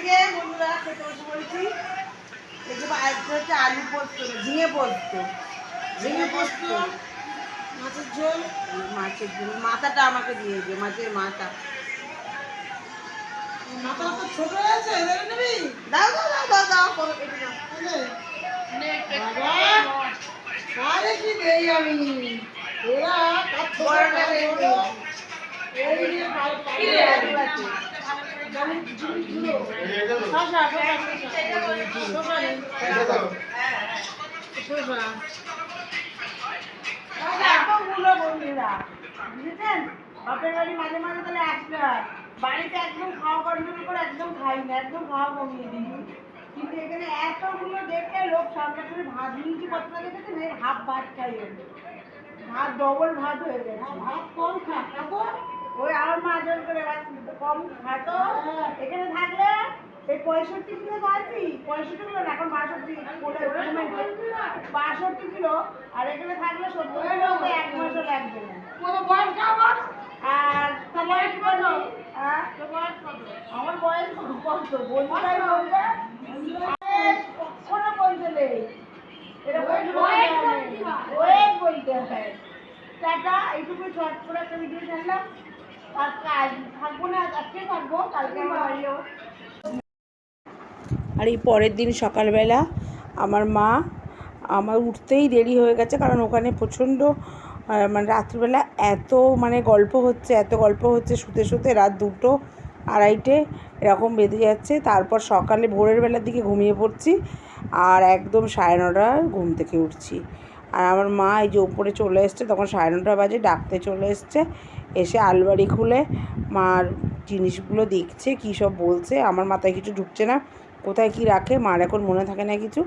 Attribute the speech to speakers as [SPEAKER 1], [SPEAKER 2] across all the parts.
[SPEAKER 1] যে বন্ধুরা খেতে বসে পড়েছি। এই যে আজকে হচ্ছে আলু পোস্ত, ঝিঙে পোস্ত, মাছের ঝোল। মাছের ঝোল মাথাটা আমাকে দিয়েছে, মাছের মাথা। মাথা তো ছোট হয়েছে, নিবি? দাও দাও দাও দাও দাও করে কেটে দাও। আরে কি দেই আমি, এরা বড়টা দেই। এই যে কি রে আছে বাপের বাড়ি মাঝে মাঝে তাহলে আসতে হয়। বাড়িতে একদম খাওয়া কন্ট্রোল করে একদম খাই না, একদম খাওয়া কমিয়ে দিই। কিন্তু এখানে এতগুলো দেখে লোক সামনে করে ভাত নিয়েছি, কতটা দেখেছেন? এর হাফ ভাত খাই, ভাত ডবল ভাত হয়ে যায়। ভাত কম খায় ওই আমার মা জোর করে কম খায়। তো এখানে থাকলে এই 65 কিলো বাড়ছি, 65 কিলো না, এখন 62 কিলো। আর এখানে থাকলে 70 কিলো, 1 মাসও লাগবে না। আর তোমার কি বলো? আমার বয়স কত বন্ধুরাই বলবে, কখনো বলতে নেই, ওয়েট বলতে হয়। টাটা, এইটুকু শর্ট করে একটা ভিডিও ছাড়লাম। আর কাজ থাকবো না, আজকে থাকবো, কালকে আমার বাড়ি যাবো। আর এই পরের দিন সকালবেলা আমার মা, আমার উঠতেই দেরি হয়ে গেছে, কারণ ওখানে প্রচণ্ড মানে রাত্রিবেলা এত গল্প হচ্ছে, শুতে শুতে রাত 2টো 2:30 এরকম বেঁধে যাচ্ছে। তারপর সকালে ভোরের বেলার দিকে ঘুমিয়ে পড়ছি, আর একদম 9:30 ঘুম থেকে উঠছি। আর আমার মা এই যে উপরে চলে এসছে, তখন 9:30 বাজে, ডাকতে চলে এসছে। এসে আলমারি খুলে মার জিনিসগুলো দেখছে, কী সব বলছে। আমার মাথায় কিছু ঢুকছে না, কোথায় কি রাখে মার এখন মনে থাকে না কিছু।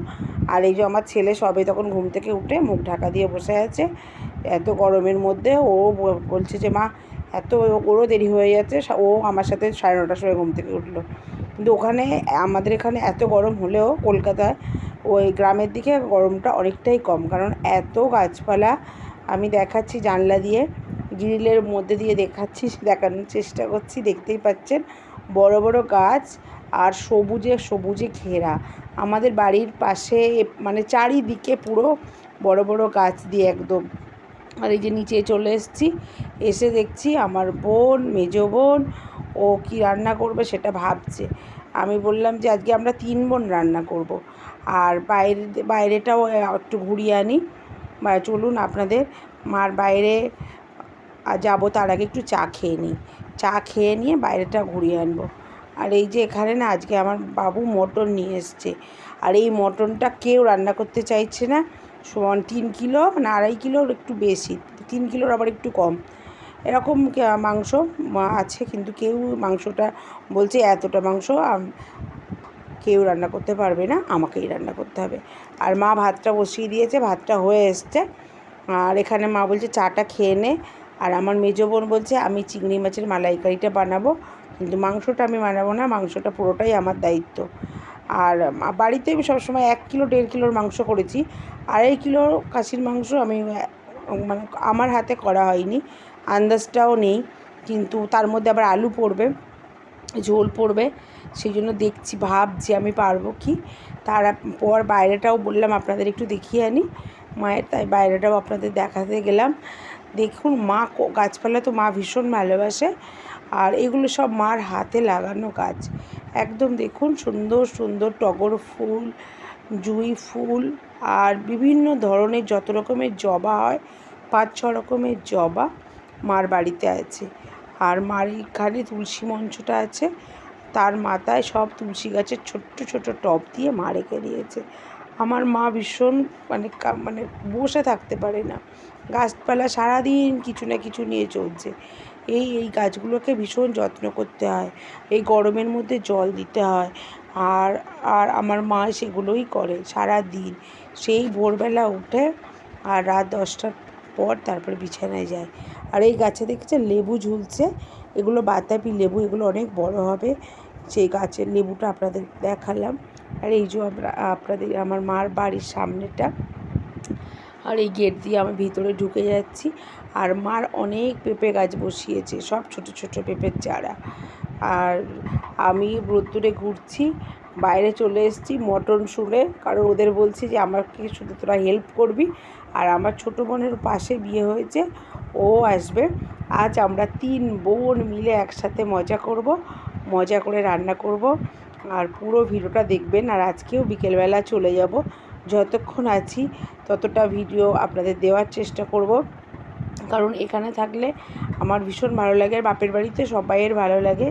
[SPEAKER 1] আর এই যে আমার ছেলে সবে তখন ঘুম থেকে উঠে মুখ ঢাকা দিয়ে বসে আছে এত গরমের মধ্যে। ও বলছে যে মা এত, ওরও দেরি হয়ে যাচ্ছে। ও আমার সাথে 9:30টার সময় ঘুম থেকে উঠলো। কিন্তু ওখানে আমাদের এখানে এত গরম হলেও কলকাতায় ওই গ্রামের দিকে গরমটা অনেকটাই কম, কারণ এত গাছপালা। আমি দেখাচ্ছি জানলা দিয়ে, গ্রিলের মধ্যে দিয়ে দেখানোর চেষ্টা করছি, দেখতেই পাচ্ছেন বড় বড় গাছ আর সবুজে সবুজে ঘেরা। আমাদের বাড়ির পাশে চারিদিকে পুরো বড় বড় গাছ দিয়ে একদম। আর এই যে নিচে চলে এসে দেখছি আমার বোন, মেজো বোন, ও কি রান্না করবে সেটা ভাবছে। আমি বললাম যে আজকে আমরা 3 বোন রান্না করব। আর বাইরেটাও একটু ঘুরিয়ে আনি, চলুন আপনাদের মার বাইরে যাবো, তার আগে একটু চা খেয়ে নিয়ে বাইরেটা ঘুরিয়ে আনবো। আর এই যে এখানে না আজকে আমার বাবু মটন নিয়ে এসছে, আর এই মটনটা কেউ রান্না করতে চাইছে না। 3 কিলো, 2.5 কিলোর একটু বেশি, 3 কিলোর আবার একটু কম এরকম মাংস আছে, কিন্তু কেউ মাংসটা বলছে এতটা মাংস কেউ রান্না করতে পারবে না, আমাকেই রান্না করতে হবে। আর মা ভাতটা বসিয়ে দিয়েছে, ভাতটা হয়ে এসছে। আর এখানে মা বলছে চাটা খেয়ে নে। আর আমার মেজো বোন বলছে আমি চিংড়ি মাছের মালাইকারিটা বানাবো, কিন্তু মাংসটা আমি বানাবো না, মাংসটা পুরোটাই আমার দায়িত্ব। আর বাড়িতে আমি সবসময় 1 কিলো 1.5 কিলোর মাংস করেছি, 2.5 কিলো খাসির মাংস আমি আমার হাতে করা হয়নি, আন্দাজটাও নেই। কিন্তু তার মধ্যে আবার আলু পড়বে, ঝোল পড়বে, সেই জন্য ভাবছি আমি পারবো কি। তারপর বাইরেটাও বললাম আপনাদের একটু দেখিয়ে আনি মায়ের, তাই বাইরেটাও আপনাদের দেখাতে গেলাম। দেখুন মা গাছপালা তো মা ভীষণ ভালোবাসে, আর এগুলো সব মার হাতে লাগানো গাছ। একদম দেখুন সুন্দর সুন্দর টগর ফুল, জুঁই ফুল, আর বিভিন্ন ধরনের যত রকমের জবা হয়, 5-6 রকমের জবা মার বাড়িতে আছে। আর মার এখানে তুলসী মঞ্চটা আছে, তার মাথায় সব তুলসী গাছের ছোট্ট ছোট টব দিয়ে মা রেখে দিয়েছে। আমার মা ভীষণ বসে থাকতে পারে না, গাছপালা সারাদিন কিছু না কিছু নিয়ে চলছে। এই গাছগুলোকে ভীষণ যত্ন করতে হয়, এই গরমের মধ্যে জল দিতে হয়। আর আমার মা সেগুলোই করে সারা দিন, সেই ভোরবেলা উঠে আর রাত 10টার পর তারপরে বিছানায় যায়। আর এই গাছে দেখছেন লেবু ঝুলছে, এগুলো বাতাবি লেবু, এগুলো অনেক বড় হবে। সেই গাছের লেবুটা আপনাদের দেখালাম। আর এই যে আপনাদের আমার মার বাড়ির সামনেটা, আর এই গেট দিয়ে আমি ভিতরে ঢুকে যাচ্ছি। আর মার অনেক পেঁপে গাছ বসিয়েছে, সব ছোট ছোট পেঁপের চারা। আর আমি রোদ্দুরে ঘুরছি, বাইরে চলে এসেছি মটন শুনে, কারণ ওদের বলছি যে আমাকে শুধু তোরা হেল্প করবি। আর আমার ছোটো বোনের পাশে বিয়ে হয়েছে, ও আসবে। আজ আমরা 3 বোন মিলে একসাথে মজা করব, মজা করে রান্না করব। আর পুরো ভিডিওটা দেখবেন। আর আজকেও বিকেলবেলা চলে যাব, যতক্ষণ আছি ততটা ভিডিও আপনাদের দেওয়ার চেষ্টা করব, কারণ এখানে থাকলে আমার ভীষণ ভালো লাগে। আর বাপের বাড়িতে সবাইয়ের ভালো লাগে,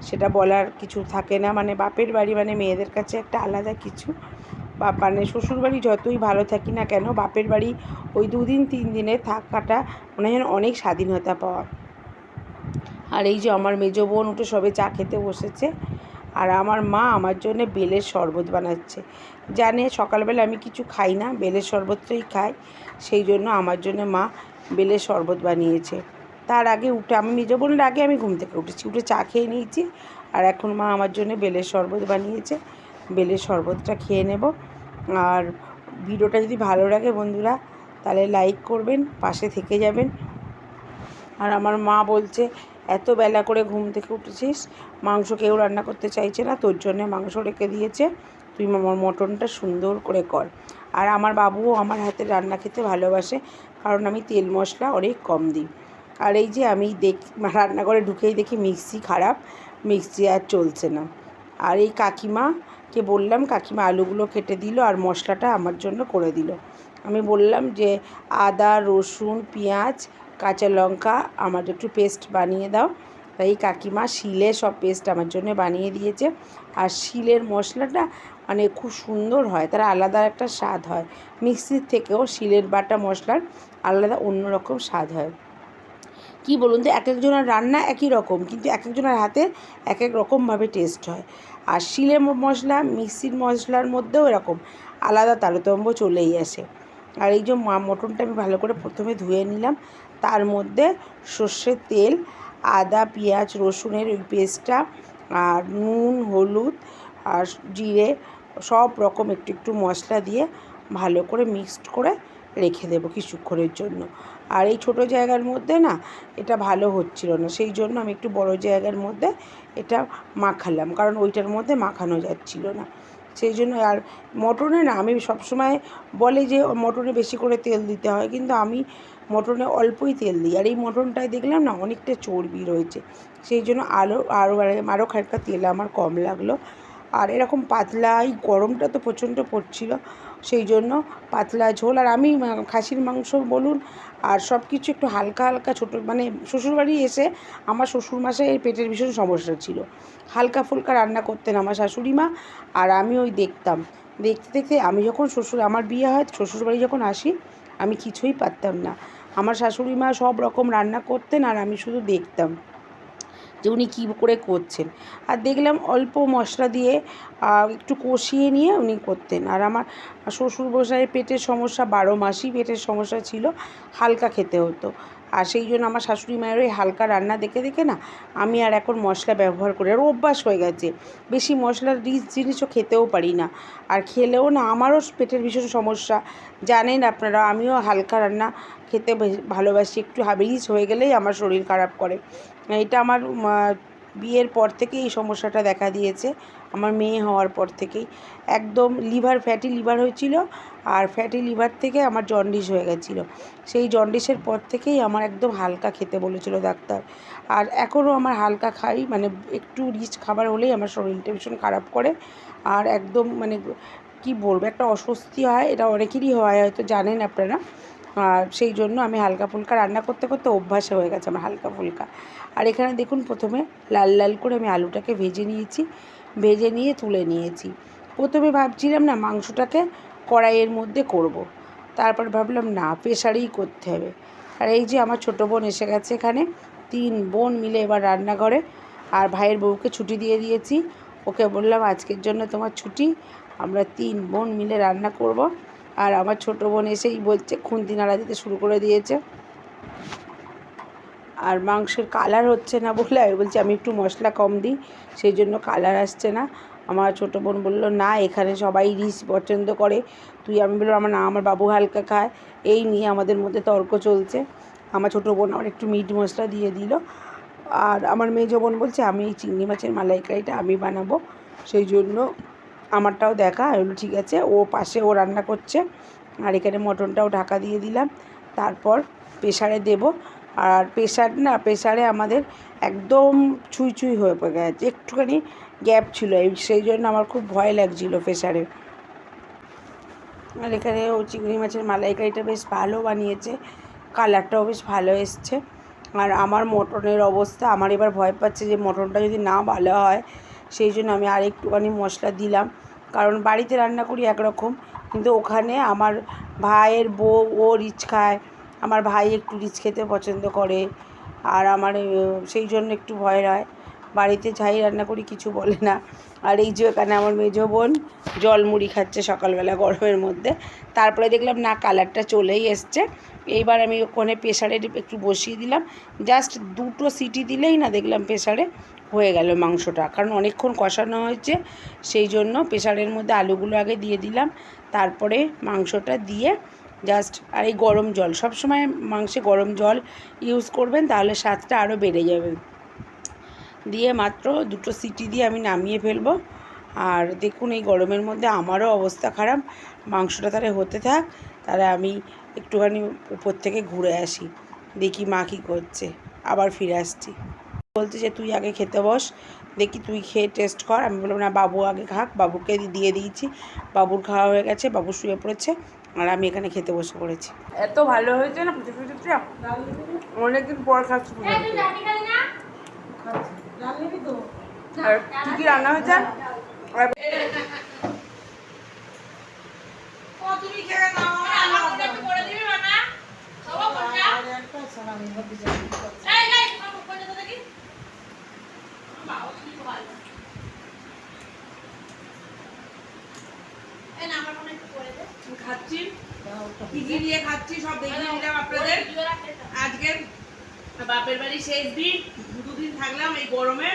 [SPEAKER 1] সেটা বলার কিছু থাকে না। মানে বাপের বাড়ি মানে মেয়েদের কাছে একটা আলাদা কিছু। মানে শ্বশুরবাড়ি যতই ভালো থাকি না কেন, বাপের বাড়ি ওই 2 দিন 3 দিনে থাকাটা মনে হয় অনেক স্বাধীনতা পাওয়া। আর এই যে আমার মেজো বোন উঠে সবে চা খেতে বসেছে, আর আমার মা আমার জন্য বেলের শরবত বানাচ্ছে। জানে সকালবেলা আমি কিছু খাই না, বেলের শরবতটাই খাই, সেই জন্য আমার জন্য মা বেলের শরবত বানিয়েছে। তার আগে উঠে, আমি মেজো বোনের আগে আমি ঘুম থেকে উঠেছি, উঠে চা খেয়ে নিয়েছি। আর এখন মা আমার জন্য বেলের শরবত বানিয়েছে, বেলের শরবতটা খেয়ে নেব। আর ভিডিওটা যদি ভালো লাগে বন্ধুরা, তাহলে লাইক করবেন, পাশে থেকে যাবেন। আর আমার মা বলছে, এত বেলা করে ঘুম থেকে উঠেছিস, মাংস কেউ রান্না করতে চাইছে না, তোর জন্যে মাংস রেখে দিয়েছে, তুই আমার মটনটা সুন্দর করে কর। আর আমার বাবুও আমার হাতে রান্না খেতে ভালোবাসে, কারণ আমি তেল মশলা অনেক কম দিই। আর এই যে আমি রান্নাঘরে ঢুকেই দেখি মিক্সি খারাপ, মিক্সি আর চলছে না। আর এই কাকিমাকে বললাম, কাকিমা আলুগুলো কেটে দিল আর মশলাটা আমার জন্য করে দিল। আমি বললাম যে আদা, রসুন, পেঁয়াজ, কাঁচা লঙ্কা আমার একটু পেস্ট বানিয়ে দাও। তাই কাকিমা শিলে সব পেস্ট আমার জন্য বানিয়ে দিয়েছে। আর শিলের মশলাটা মানে খুব সুন্দর হয়, তার আলাদা একটা স্বাদ হয়। মিক্সির থেকেও শিলের বাটা মশলার আলাদা অন্যরকম স্বাদ হয়। কি বলুন তো, এক একজনের রান্না একই রকম, কিন্তু এক একজনের হাতে এক এক রকমভাবে টেস্ট হয়। আর শিলের মশলা মিক্সির মশলার মধ্যেও এরকম আলাদা তারতম্য চলেই আসে। আর এই যে মটনটা আমি ভালো করে প্রথমে ধুয়ে নিলাম, তার মধ্যে সর্ষের তেল, আদা, পেঁয়াজ, রসুনের ওই পেস্টটা, আর নুন, হলুদ আর জিরে সব রকম একটু একটু মশলা দিয়ে ভালো করে মিক্সড করে রেখে দেবো কিছুক্ষণের জন্য। আর এই ছোটো জায়গার মধ্যে না এটা ভালো হচ্ছিল না, সেই জন্য আমি একটু বড় জায়গার মধ্যে এটা মাখালাম, কারণ ওইটার মধ্যে মাখানো যাচ্ছিল না, সেই জন্য। আর মটনে না আমি সবসময় বলে যে মটনে বেশি করে তেল দিতে হয়, কিন্তু আমি মটনে অল্পই তেল দিই। আর এই মটনটায় দেখলাম না অনেকটা চর্বি রয়েছে, সেই জন্য আরও খানিকটা তেল আমার কম লাগলো। আর এরকম পাতলা, এই গরমটা তো প্রচণ্ড পড়ছিল, সেই জন্য পাতলা ঝোল। আর আমি খাসির মাংস বলুন আর সব কিছু একটু হালকা হালকা ছোটো, মানে শ্বশুরবাড়ি এসে আমার শ্বশুরমশাইয়ের পেটের ভীষণ সমস্যা ছিল, হালকা ফুলকা রান্না করতেন আমার শাশুড়ি মা। আর আমি ওই দেখতে দেখতে আমি যখন আমার বিয়ে হয় শ্বশুরবাড়ি যখন আসি, আমি কিছুই পারতাম না। আমার শাশুড়ি মা সব রকম রান্না করতেন আর আমি শুধু দেখতাম যে উনি কী করে করছেন। আর দেখলাম অল্প মশলা দিয়ে একটু কষিয়ে নিয়ে উনি করতেন। আর আমার শ্বশুরমশাইয়ের পেটের সমস্যা, 12 মাসই পেটের সমস্যা ছিল, হালকা খেতে হতো। আর সেই জন্য আমার শাশুড়ি মায়ের ওই হালকা রান্না দেখে দেখে না আমি আর এখন মশলা ব্যবহার করি, আর অভ্যাস হয়ে গেছে। বেশি মশলার রিচ জিনিসও খেতেও পারি না, আর খেলেও না আমারও পেটের ভীষণ সমস্যা, জানেন আপনারা। আমিও হালকা রান্না খেতে ভালোবাসি, একটু রিচ হয়ে গেলেই আমার শরীর খারাপ করে। এটা আমার বিয়ের পর থেকেই এই সমস্যাটা দেখা দিয়েছে, আমার মেয়ে হওয়ার পর থেকেই। একদম ফ্যাটি লিভার হয়েছিল, আর ফ্যাটি লিভার থেকে আমার জন্ডিস হয়ে গেছিলো। সেই জন্ডিসের পর থেকেই আমার একদম হালকা খেতে বলেছিল ডাক্তার। আর এখনও আমার হালকা খাই, মানে একটু রিচ খাবার হলেই আমার শরীরটা ভীষণ খারাপ করে। আর একদম মানে কি বলবো, একটা অস্বস্তি হয়, এটা অনেকেরই হয়, হয়তো জানেন আপনারা। আর সেই জন্য আমি হালকা ফুলকা রান্না করতে করতে অভ্যাস হয়ে গেছে আমার হালকা ফুলকা। আর এখানে দেখুন প্রথমে লাল লাল করে আমি আলুটাকে ভেজে নিয়েছি, ভেজে নিয়ে তুলে নিয়েছি। প্রথমে ভাবছিলাম না মাংসটাকে কড়াইয়ের মধ্যে করব, তারপর ভাবলাম না প্রেসারেই করতে হবে। আর এই যে আমার ছোটো বোন এসে গেছে এখানে, 3 বোন মিলে এবার রান্নাঘরে। আর ভাইয়ের বউকে ছুটি দিয়ে দিয়েছি, ওকে বললাম আজকের জন্য তোমার ছুটি, আমরা 3 বোন মিলে রান্না করব। আর আমার ছোটো বোন এসেই বলছে, খুন্তি নাড়া দিতে শুরু করে দিয়েছে। আর মাংসের কালার হচ্ছে না বলে আমি বলছি আমি একটু মশলা কম দিই, সেই জন্য কালার আসছে না। আমার ছোটো বোন বললো না এখানে সবাই রিচ পছন্দ করে, আমি বললাম আমার বাবু হালকা খায়। এই নিয়ে আমাদের মধ্যে তর্ক চলছে। আমার ছোটো বোন আমার একটু মিট মশলা দিয়ে দিল। আর আমার মেজো বোন বলছে আমি এই চিংড়ি মাছের মালাইকারিটা আমি বানাবো, সেই জন্য আমারটাও দেখা। আমি বললাম ঠিক আছে। ও পাশে ও রান্না করছে, আর এখানে মটনটাও ঢাকা দিয়ে দিলাম। তারপর প্রেসারে দেব। আর প্রেসারে আমাদের একদম ছুঁই ছুঁই হয়ে গেছে, একটুখানি গ্যাপ ছিল, সেই জন্য আমার খুব ভয় লাগছিল প্রেসারে। আর এখানে ও চিংড়ি মাছের মালাইকারিটা বেশ ভালো বানিয়েছে, কালারটাও বেশ ভালো এসছে। আর আমার মটনের অবস্থা, আমার এবার ভয় পাচ্ছে যে মটনটা যদি না ভালো হয়, সেই জন্য আমি আর একটুখানি মশলা দিলাম। কারণ বাড়িতে রান্না করি একরকম, কিন্তু ওখানে আমার ভাইয়ের বউ ও রিচ খায়, আমার ভাই একটু রিচ খেতে পছন্দ করে, আর আমার সেই জন্য একটু ভয় হয়। বাড়িতে যাই রান্না করি কিছু বলে না। আর এই যে এখানে আমার মেজো বোন জলমুড়ি খাচ্ছে সকালবেলা গরমের মধ্যে। তারপরে দেখলাম না, কালারটা চলেই এসছে। এইবার আমি ওখানে প্রেসারে একটু বসিয়ে দিলাম, জাস্ট 2টো সিটি দিলেই না দেখলাম প্রেসারে হয়ে গেল মাংসটা, কারণ অনেকক্ষণ কষানো হয়েছে, সেই জন্য প্রেসারের মধ্যে আলুগুলো আগে দিয়ে দিলাম, তারপরে মাংসটা দিয়ে জাস্ট। আর এই গরম জল, সবসময় মাংসে গরম জল ইউজ করবেন, তাহলে স্বাদটা আরও বেড়ে যাবে। দিয়ে মাত্র 2টো সিটি দিয়ে আমি নামিয়ে ফেলবো। আর দেখুন এই গরমের মধ্যে আমারও অবস্থা খারাপ, মাংসটা তাহলে হতে থাক, তাহলে আমি একটুখানি উপর থেকে ঘুরে আসি, দেখি মা কী করছে, আবার ফিরে আসছি। বলতে যে তুই আগে খেতে বস, দেখি তুই খেয়ে টেস্ট কর। আমি বললাম না, বাবু আগে খাক, বাবুকে দিয়ে দিয়েছি, বাবুর খাওয়া হয়ে গেছে, বাবু শুয়ে পড়েছে, আর আমি এখানে খেতে বসে পড়েছি। এত ভালো হয়েছে না পুজো, অনেকদিন পর খাচ্ছি। আর কী কী রান্না হয়েছে? খাচ্ছি কি কি দিয়ে খাচ্ছি সব দেখিয়ে দিলাম আপনাদের। আজকে বাপের বাড়ি শেষ দিন, 2 দিন থাকলাম এই গরমে,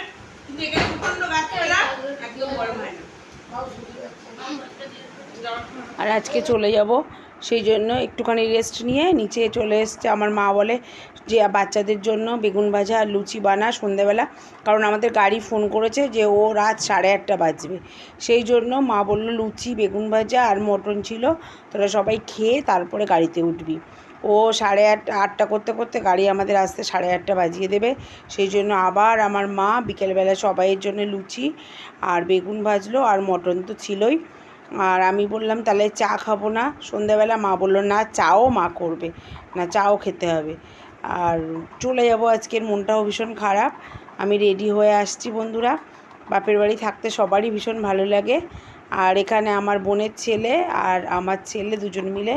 [SPEAKER 1] কিন্তু এখানে প্রচন্ড গাছপালা, একদম গরম হয় না। আর আজকে চলে যাব, সেই জন্য একটুখানি রেস্ট নিয়ে নিচে চলে এসছে। আমার মা বলে যে বাচ্চাদের জন্য বেগুন ভাজা আর লুচি বানা সন্ধ্যেবেলা, কারণ আমাদের গাড়ি ফোন করেছে যে ও রাত 8:30 বাজবে, সেই জন্য মা বললো লুচি বেগুন ভাজা আর মটন ছিল, তোরা সবাই খেয়ে তারপরে গাড়িতে উঠবি। ও 8:30 করতে করতে গাড়ি আমাদের আসতে 8:30 বাজিয়ে দেবে, সেই জন্য আবার আমার মা বিকেলবেলা সবাইয়ের জন্য লুচি আর বেগুন ভাজলো, আর মটন তো ছিলই। আর আমি বললাম তাহলে চা খাবো না সন্ধ্যাবেলা, মা বললো না, চাও মা করবে না, চাও খেতে হবে। আর চলে যাব, আজকের মনটাও ভীষণ খারাপ। আমি রেডি হয়ে আসছি বন্ধুরা, বাপের বাড়ি থাকতে সবারই ভীষণ ভালো লাগে। আর এখানে আমার বোনের ছেলে আর আমার ছেলে দুজন মিলে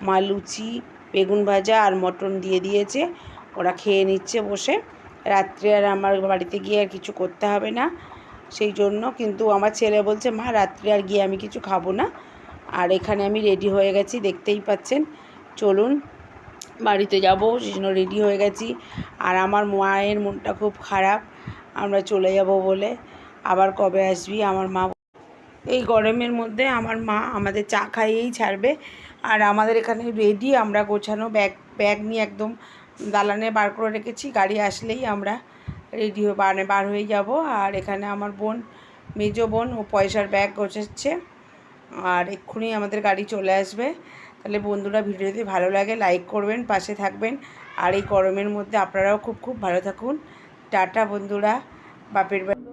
[SPEAKER 1] মা লুচি বেগুন ভাজা আর মটন দিয়ে দিয়েছে, ওরা খেয়ে নিচ্ছে বসে। রাত্রে আর আমার বাড়িতে গিয়ে আর কিছু করতে হবে না, সেই জন্য। কিন্তু আমার ছেলে বলছে মা রাত্রে আর গিয়ে আমি কিছু খাবো না। আর এখানে আমি রেডি হয়ে গেছি, দেখতেই পাচ্ছেন। চলুন বাড়িতে যাব, সেই জন্য রেডি হয়ে গেছি। আর আমার মায়ের মনটা খুব খারাপ, আমরা চলে যাব বলে। আবার কবে আসবি? আমার মা এই গরমের মধ্যে আমার মা আমাদের চা খাইয়েই ছাড়বে। আর আমাদের এখানে রেডি, আমরা গোছানো ব্যাগ নিয়ে একদম দালানে বার করে রেখেছি, গাড়ি আসলেই আমরা রেডি বার হয়ে যাব। আর এখানে আমার বোন, মেজো বোন, ও পয়সার ব্যাগ গোছাচ্ছে, আর এক্ষুনি আমাদের গাড়ি চলে আসবে। তাহলে বন্ধুরা, ভিডিও যদি ভালো লাগে লাইক করবেন, পাশে থাকবেন। আর এই গরমের মধ্যে আপনারাও খুব খুব ভালো থাকুন। টাটা বন্ধুরা, বাপের বাড়ি।